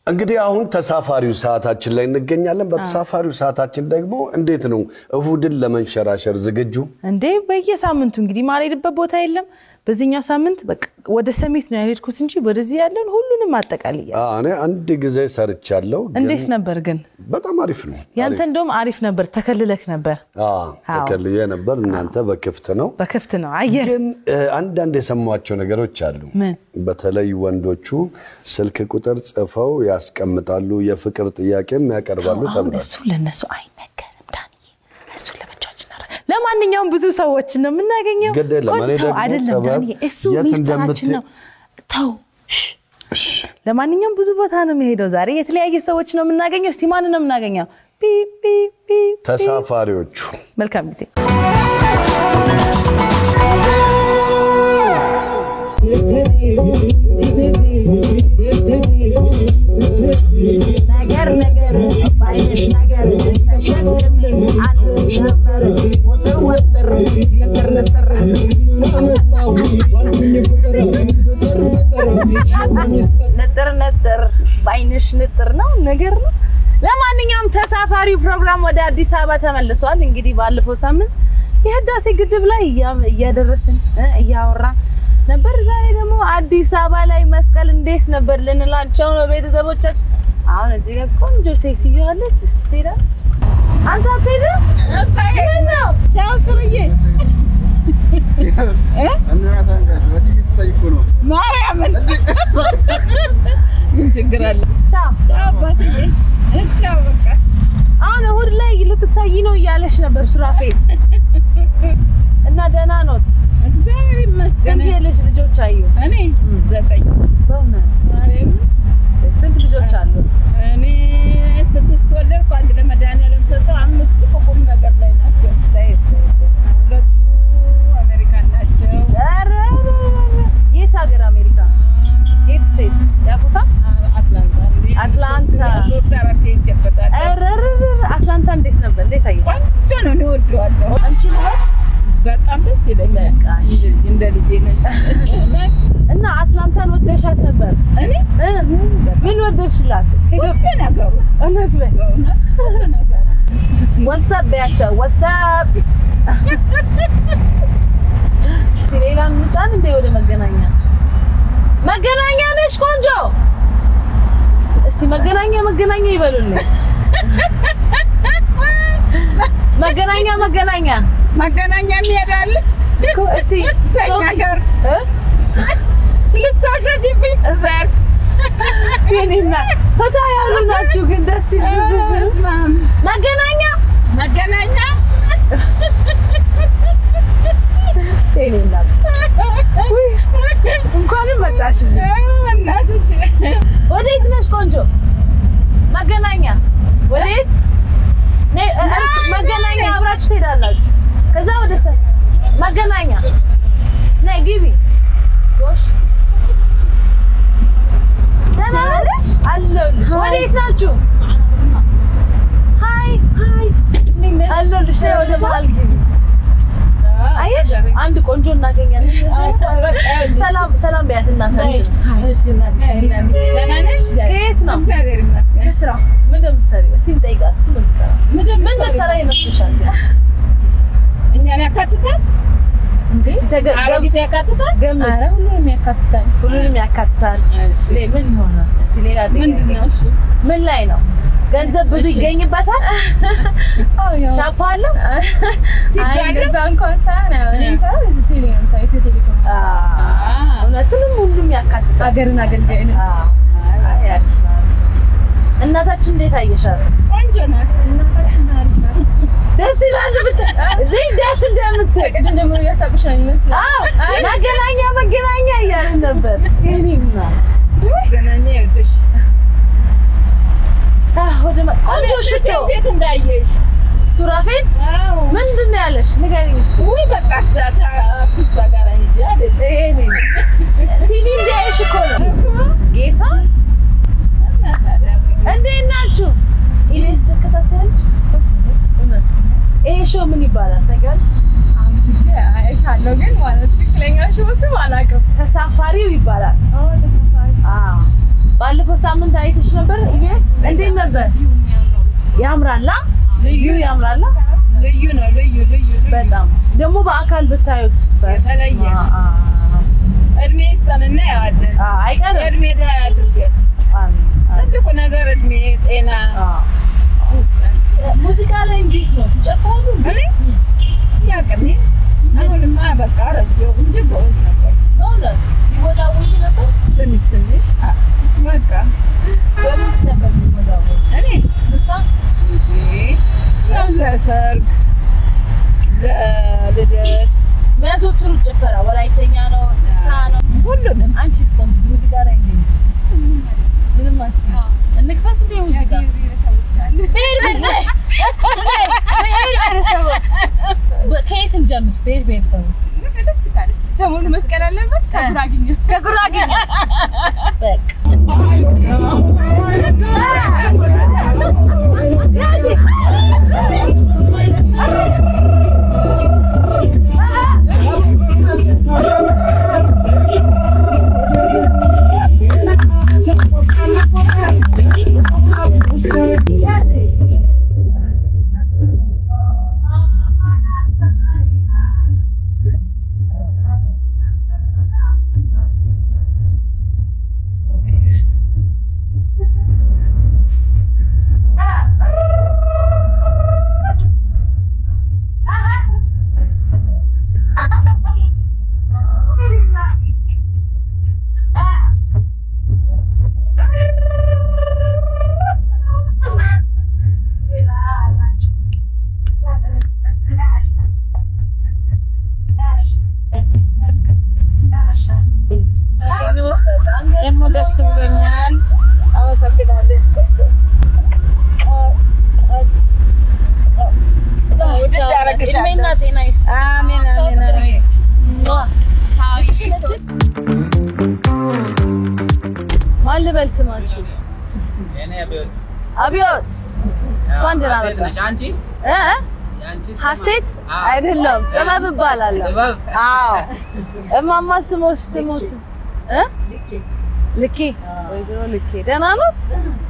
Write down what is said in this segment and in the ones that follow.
እንግዲህ አሁን ተሳፋሪው ሰዓታችን ላይ እንገኛለን በተሳፋሪው ሰዓታችን ደግሞ እንዴት ነው እሁድን ለመንሸራሸር ዝግጁ እንዴ በየሳምንቱ እንግዲህ ማልሄድበት ቦታ የለም በዚህኛው ሳምንት በቃ ወደ ሰሚት ነው ያልሄድኩት እንጂ ወደዚህ ያለን ሁሉንም አጠቃልያ እኔ አንድ ጊዜ ሰርቻለሁ እንዴት ነበር ግን በጣም አሪፍ ነው ያንተ እንደውም አሪፍ ነበር ተከልለክ ነበር ተከልየ ነበር እናንተ በክፍት ነው አየህ ግን አንዳንድ የሰማቸው ነገሮች አሉ በተለይ ወንዶቹ ስልክ ቁጥር ጽፈው ያስቀምጣሉ የፍቅር ጥያቄም ያቀርባሉ ተብሏል እሱ ለነሱ አይነገርም ዳኒ እሱ ለብቻችን አረ ለማንኛውም ብዙ ሰዎች ነው የምናገኘው አይደለም ዳኒ እሱ ሚስጥራችን ነው ተው ለማንኛውም ብዙ ቦታ ነው የሚሄደው ዛሬ የተለያየ ሰዎች ነው የምናገኘው እስቲ ማን ነው የምናገኘው ፒ ፒ ፒ ተሳፋሪዎቹ መልካም ጊዜ ነገር ባይነሽ ነገር ተሸክም አጥሽ ነበር ወጥር ነበር አመጣው ወንድም ፍቅር ነጥር ባይነሽ ነጥር ነው ነገር ነው ለማንኛውም ተሳፋሪው ፕሮግራም ወደ አዲስ አበባ ተመልሷል እንግዲህ ባለፈው ሳምንት የህዳሴ ግድብ ላይ ያደረስን ያወራን ነበር ዛሬ ደግሞ አዲስ አበባ ላይ መስቀል እንዴት ነበር ልንላቸው ነው ቤተሰቦቻችን አሁን እዚህ ጋር ቆንጆ ሴትዮ አለች እስቲ ትሄዳለች አንተ አትሄድም ነው ቻው ሱርዬ እናታንጋሽ ወዲህ ስታይኮ ነው ማርያም ችግር አለ ቻው ባትዬ እሺ በቃ አሁን እሁድ ላይ ልትታይ ነው እያለሽ ነበር ሱራፌል እና ደህና ኖት እግዚአብሔር ይመስገን ስንት ልጆች አዩ እኔ 9 በእውነት ማርያም ስንት ልጆች አሉት እኔ 6 ወለድኩ አንድ ለመድኃኒዓለም ሰጠው 5 ቆቆም ነገር ላይ ናቸው ሁለቱ አሜሪካን ናቸው ኧረ የት ሀገር አሜሪካ የት ስቴት ያቁታ አትላንታ 3-4 ይጀበታል ኧረ አትላንታ እንዴት ነበር እንዴት አየህ ቆንጆ ነው ነው ወደዋለሁ አንቺ ነው በጣም ደስ ይለኛል እንደ ልጄ ነኝ እና አትላንታን ወደሻት ነበር እኔ ምን ወደሽላት ከኢትዮጵያ ነገሩ እውነት ወሰብ ያቸው ወሰብ ሌላ ምንጫን እንደ ወደ መገናኛ ነሽ ቆንጆ እስቲ መገናኛ ይበሉልኝ መገናኛ የሚሄዳል እኮ እስቲ ቶከር ልታሸዲብኝ እዛር የኔና ፈታ ያሉ ናችሁ ግን ደስ ይላል መገናኛ የኔና እንኳን መጣሽ እናትሽ ወዴት ነሽ ቆንጆ መገናኛ ወዴት መገናኛ አብራችሁ ትሄዳላችሁ ከዛ ወደ መገናኛ ነይ ግቢ ጎሽ ደህናነሽ አለሁልሽ ወዴት ናችሁ ሃይ አለሁልሽ ወደ መሀል ግቢ አየሽ አንድ ቆንጆ እናገኛለን ሰላም በያት እናታችን ደህናነሽ ከየት ነው ከስራ ምን እንደምትሰሪ እስቲ እንጠይቃት ምን እንደምትሰራ ይመስልሻል እኛን ያካትታል እንዴ ተገቢት ያካትታል ገምት ሁሉንም ያካትታል እሺ ምን ሆነ እስቲ ሌላ ምንድነው እሱ ምን ላይ ነው ገንዘብ ብዙ ይገኝበታል ቻፓ አለ አይዛን ኮንሰርን ነው ቴሌኮም እውነትም ሁሉም ያካትታል ሀገርን አገልጋይ ነው እናታችን እንዴት አየሻት ቆንጆ ናት እናታችን አሪፍ ናት ደስ ይላል ደስ እንደምትል እንደምን ያሳቁሽ ነው ይመስላል መገናኛ እያልን ነበር የኔና መገናኛ ይልሽ ወደ ቆንጆ ሽቶ ቤት እንዳየሽ ሱራፌል ምንድነው ያለሽ ንገሪኝ እስቲ ወይ በቃ አርቲስት ጋር እንጂ አይደል ቲቪ እንዳይሽ እኮ ነው ጌታ እንዴት ናችሁ ኢቢኤስ ተከታተልሽ ሾው ምን ይባላል ታውቂያለሽ አይሻለሁ ግን ማለት ትክክለኛ ሾው ስም አላውቅም ተሳፋሪው ይባላል ተሳፋሪ ባለፈው ሳምንት አይተሽ ነበር ኢቢኤስ እንዴት ነበር ያምራላ ልዩ ያምራላ ልዩ ነው ልዩ በጣም ደግሞ በአካል ብታዩት የተለየ እድሜ ይስጠንና ያዋለን አይቀርም እድሜ ያድርገን ትልቁ ነገር እድሜ ጤና ሙዚቃ ላይ እንዴት ነው ትጨፍራሉ እኔ ያቀኔ አሁንማ በቃ ረጅው እንጂ ጎዝ ነበር ነው ይወዛውዝ ነበር ትንሽ በቃ በምን ነበር ይወዛውዝ እኔ እስክስታ ለሰርግ ለልደት የሚያስወጥሩት ጭፈራ ወላይተኛ ነው እስክስታ ነው ሁሉንም አንቺ ስኮንት ሙዚቃ ላይ ምንም እንክፈት እንደ ሙዚቃ ብሄር ብሄረሰቦች ከየት እንጀምር ብሄር ብሄረሰቦች ሰሞኑን መስቀል አለበት ከጉራጌኛ በቃ ማልበል ስማችሁ እኔ አብዮት ኮንደራ ነሽ አንቺ ሐሴት አይደለም ጥበብ እባላለሁ አዎ እማማ ስሞት ልኬ ወይዘሮ ልኬ ደህና ናት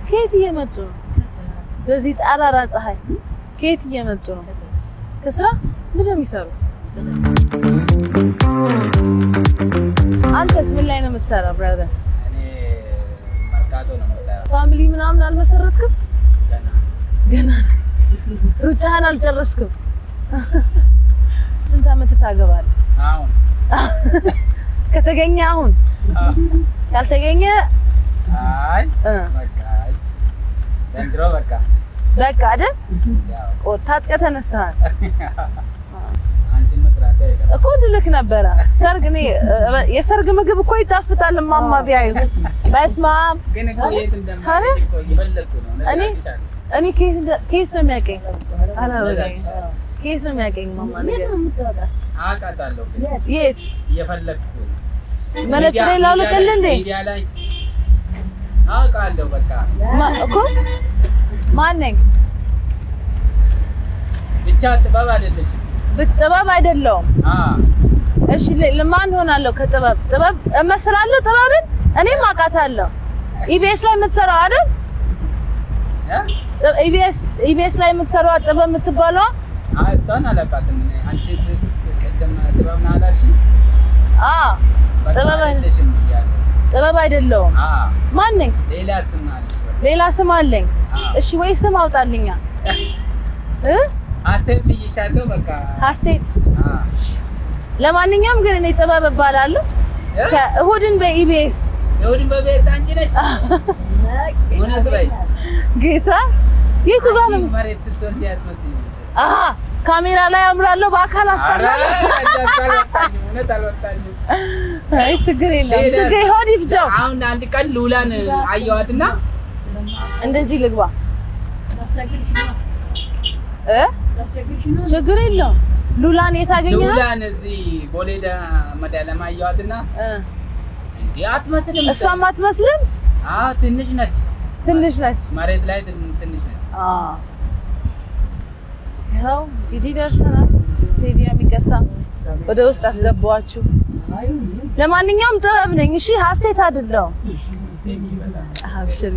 ከየት እየመጡ ነው በዚህ ጠራራ ፀሐይ ከየት እየመጡ ነው ከስራ ምን የሚሰሩት አንተስ ምን ላይ ነው የምትሰራው ብራዘር እኔ መርካቶ ነው የምሰራው ፋሚሊ ምናምን አልመሰረትክም ገና ሩጫህን አልጨረስክም ስንት ዓመት ታገባለህ አሁን ከተገኘ አሁን ካልተገኘ አይ በቃ ዘንድሮ በቃ አይደል ታጥቀህ ተነስተሃል አንቺን መጥራት አይደለም እኮ ልክ ነበረ ሰርግ እኔ የሰርግ ምግብ እኮ ይጣፍጣል ማማ ቢያዩ በስማም ግን እኮ የት እንደማይሽ እኮ ይፈልኩ ነው እኔ ኬስ ነው የሚያቀኝ አላወራኝ ኬስ ነው የሚያቀኝ ማማ ነገር አቃታለሁ የት እየፈለኩ መነጽሬ ላውልቅልህ እንዴ ሚዲያ ላይ አቃለሁ በቃ እኮ ማን ነኝ ብቻ ጥበብ አይደለሽም ጥበብ አይደለሁም እሺ ለማን ሆናለሁ ከጥበብ እመስላለሁ ጥበብን እኔም አውቃታለሁ ኢቢኤስ ላይ የምትሰራው አይደል ኢቢኤስ ላይ የምትሰራው ጥበብ የምትባለው እሷን አላውቃትም አንቺ ቅድም ጥበብ ናላሽ ጥበብ አይደለሁም ማን ነኝ ሌላ ስም አለኝ እሺ ወይ ስም አውጣልኛ ሐሴት ብዬሻለሁ በቃ ሐሴት ለማንኛውም ግን እኔ ጥበብ እባላለሁ ከእሁድን በኢቢኤስ እሁድን በኢቢኤስ አንቺ ነሽ እውነት በይ ጌታ የቱ ጋር ነው መሬት ስትወርጂ አትመስይም ካሜራ ላይ አምራለሁ በአካል አስፈራለሁ እውነት አልወጣኝም አይ ችግር የለም ችግር ሆድ ይፍጃው አሁን አንድ ቀን ሉላን አየዋትና እንደዚህ ልግባ ችግር የለውም ሉላን የታገኘው ሉላን እዚህ ቦሌዳ መዳለማ አየዋትና እንዴ አትመስልም እሷም አትመስልም ትንሽ ነች መሬት ላይ ትንሽ ነች ያው እንግዲህ ደርሰናል ስቴዲየም ይቀርታ ወደ ውስጥ አስገባዋችሁ ለማንኛውም ጥበብ ነኝ እሺ ሐሴት አይደለም አብሽር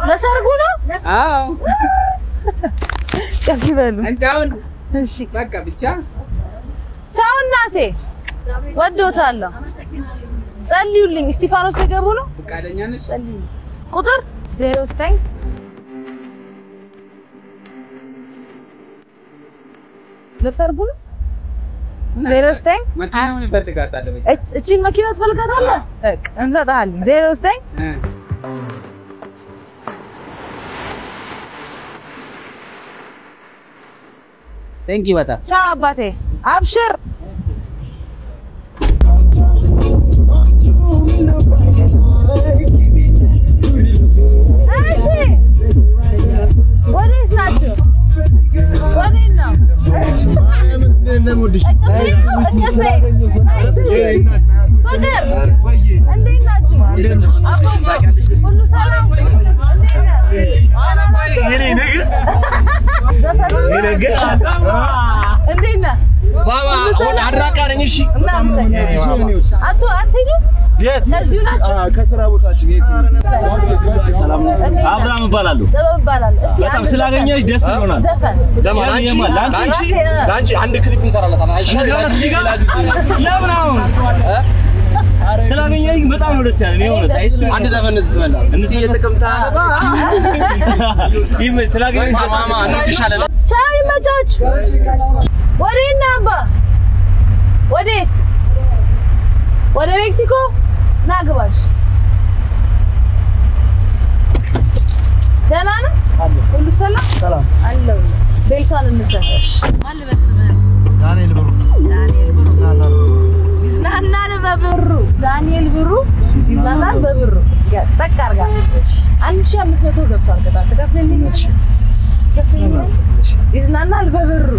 ለሰርጉ ነው? አዎ ቀስ ይበሉ። እንዳውን እሺ በቃ ብቻ ቻው እናቴ ወዶታለሁ። ጸልዩልኝ። እስጢፋኖስ ተገቡ ነው? ፈቃደኛ ነሽ? ጸልዩ። ቁጥር 09 ለሰርጉ ነው? 09 መኪናውን ይፈልጋታል። እቺን መኪና ትፈልጋታለህ? በቃ እንሰጥሃለን። 09 ቴንክ ዩ በጣም ቻው አባቴ አብሽር። እሺ ወዴት ናችሁ? ወዴት ነው? ፍቅር እንዴት ናችሁ? ሁሉ ሰላም? እንዴት ነህ? ባባ አሁን አድራቃ ነኝ። እሺ አቶ አትሄዱ? እዚሁ ናችሁ? ከስራ ቦታችን ሰላም ነው። አብርሃም እባላለሁ። ጥበብ እባላለሁ። እስቲ በጣም ስላገኘሽ ደስ ይሆናል። ዘፈን ለአንቺ አንድ ክሊፕ እንሰራለታለን። ለምን አሁን ስላገኘሽ በጣም ነው ደስ ያለኝ። የሆነ አንድ ዘፈን እንስበላ እንዚህ የጥቅምት አበባ ይመስ ስላገኘሽ ማማ እንድሻለን። ቻው ይመቻችሁ። ወዴት ነህ አባ? ወዴት? ወደ ሜክሲኮ ና ግባሽ። ደህና ነህ? ሁሉ ሰላም? ሰላም አለው። ቤቷን እንሰራሽ። ማን ልበስምህ? ዳንኤል ብሩ ይዝናናል በብሩ። ዳንኤል ብሩ ይዝናናል በብሩ። ጠቅ አድርጋ 1500 ገብቷል። ቅጣት ትከፍልልኝ? ይዝናናል በብሩ።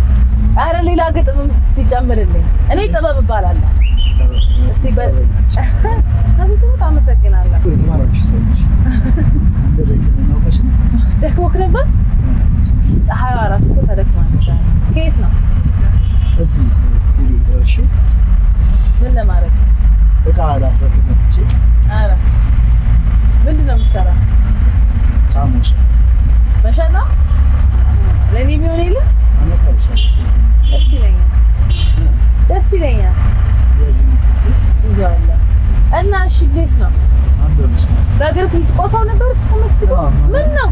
አረ ሌላ ግጥምም እስቲ ጨምርልኝ። እኔ ጥበብ እባላለሁ። እስቲ አንተ በጣም አመሰግናለሁ። ደክሞክ ነበር? ፀሐይዋ እራሱ እኮ ተደክማለች። ከየት ነው? እዚህ ስቱዲዮ ደርሼ ምን ለማድረግ? እቃ ላስረክብ መጥቼ። አረ ምንድን ነው የምትሰራው? ጫማዎች መሸጥ ነው? ለእኔ የሚሆን የለም? ደስ ይለኛል፣ ደስ ይለኛል። ይዘዋለሁ እና እሺ እንዴት ነው? በእግር ትቆሰው ነበር እስከ ሜክሲኮ? ምን ነው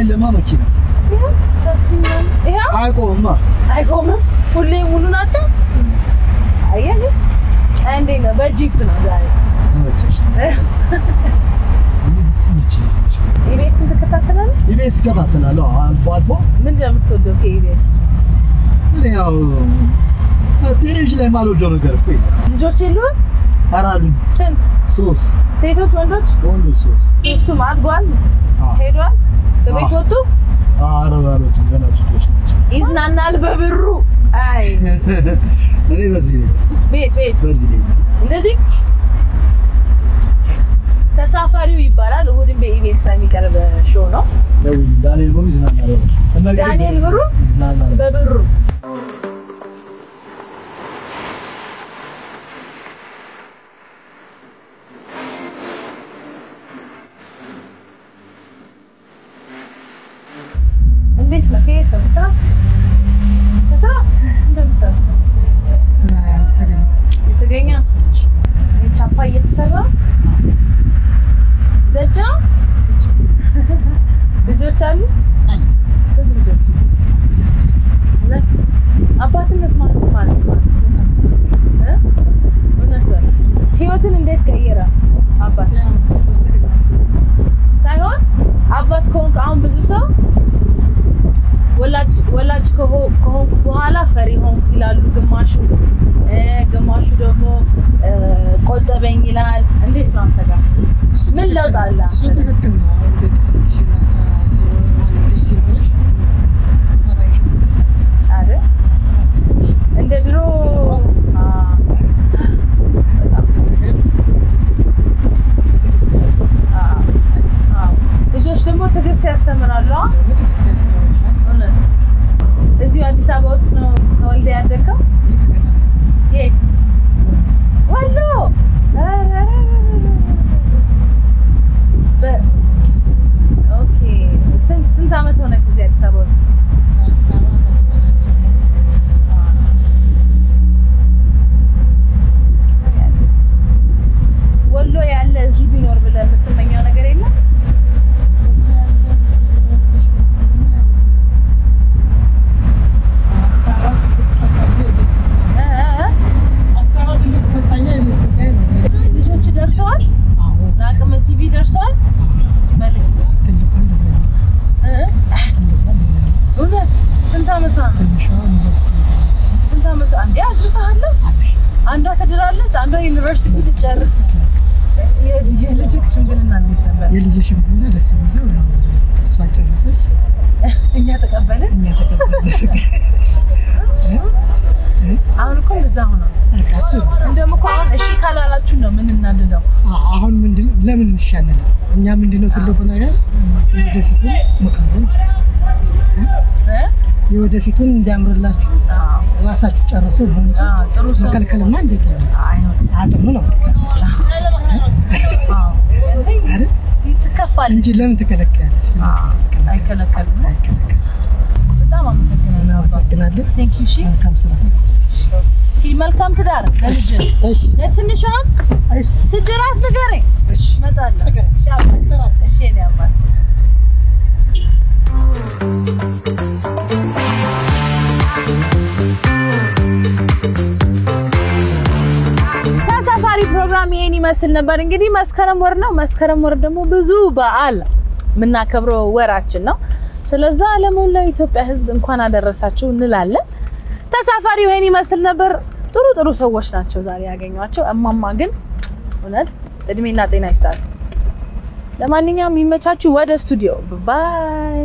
ለማ መኪና ታክሲ ነው? ይሄው አይቆምም። ሁሌ ሙሉ ናቸው። አየህ እንዴት ነው? በጂፕ ነው ዛሬ። ኢቢኤስ ትከታተላለህ? ኢቢኤስ እከታተላለሁ አልፎ አልፎ። ምንድን ነው የምትወደው ከኢቢኤስ? ያው ቴሌቪዥን ላይ የማልወደው ነገር እኮ ልጆች የሉህም? ኧረ አሉኝ። ስንት? 3 ሴቶች ወንዶች? ወንዶች 3። ሶስቱም አድጓል? ሄዷል? ከቤት ወጡ? ኧረ አልወጡም፣ ገና ልጆች ናቸው። ይዝናናል በብሩ። አይ እኔ በዚህ ነኝ። ቤት በዚህ ነኝ። እንደዚህ ተሳፋሪው ይባላል። እሑድን በኢቢኤስ የሚቀርብ ሾው ነው። ዳንኤል ብሩ ይዝናናል። ዳንኤል ብሩ ይዝናናል በብሩ። እንዴት ነው? ሴት ነው ስራ እንደምሰራ የተገኘ ቻፓ እየተሰራ ዘጃ ልጆች አሉ። ስንት ልጆች? አባትነት ማለት እውነት በል ህይወትን እንዴት ቀየረ? አባት ሳይሆን አባት ከሆንክ አሁን ብዙ ሰው ወላጅ ከሆንኩ በኋላ ፈሪ ሆንኩ ይላሉ ግማሹ ደግሞ ቆጠበኝ ይላል። እንዴት ነው አንተ ጋር ምን ለውጥ አለ? እሱ ትክክል ነው። እንዴት ስትሽናሳ ልጅ ሲሆንሽ ሰባይሽ አይደል እንደ ድሮ ልጆች ደግሞ ትዕግስት ያስተምራሉ። ትዕግስት ያስተምራል። እዚሁ አዲስ አበባ ውስጥ ነው ተወልደ ያደገው? የት? ወሎ። ኦኬ። ስንት ዓመት ሆነ ጊዜ አዲስ አበባ ውስጥ? ወሎ ያለ እዚህ ቢኖር ብለህ የምትመኘው ነገር የለም? ልጆች ደርሰዋል? ለአቅመ ቲቪ ደርሰዋል? ስንት ዓመቷ ነው? ስንት ዓመቷ? አንዴ አድርሰሃለሁ? አንዷ ተድራለች፣ አንዷ ዩኒቨርሲቲ ትጨርስ ነው። የልጅክ ሽምግልና እንዴት ነበር? የልጅ ሽምግልና ደስ የሚለው ያው እሷ ጨረሰች፣ እኛ ተቀበልን። አሁን እኮ እንደዛ ሆነ። እሱ እንደውም እኮ አሁን እሺ ካላላችሁ ነው ምን እናድነው? አሁን ምንድነው ለምን እንሻለን? እኛ ምንድነው ትልቁ ነገር የወደፊቱን መከረን የወደፊቱን እንዲያምርላችሁ ራሳችሁ ጨርሰው ነው እንጂ ጥሩ ሰው መከልከልማ እንዴት ነው? አጥሙ ነው። አይደል? ትከፋለች እንጂ ለምን ትከለከያለሽ? አይከለከልም። በጣም አመሰግናለሁ። ቴንክ ዩ። እሺ መልካም ስራ። መልካም ትዳር ለልጅ እሺ ለትንሿም ስድራት ንገረኝ። እሺ እመጣለሁ። እሺ እኔ አባት ተሳፋሪ ፕሮግራም ይሄን ይመስል ነበር። እንግዲህ መስከረም ወር ነው። መስከረም ወር ደግሞ ብዙ በዓል የምናከብረው ወራችን ነው። ስለዛ ለሞላው ኢትዮጵያ ሕዝብ እንኳን አደረሳችሁ እንላለን። ተሳፋሪ ይሄን ይመስል ነበር። ጥሩ ሰዎች ናቸው ዛሬ ያገኟቸው። እማማ ግን እውነት እድሜና ጤና ይስጣል። ለማንኛውም ይመቻችሁ። ወደ ስቱዲዮ ባይ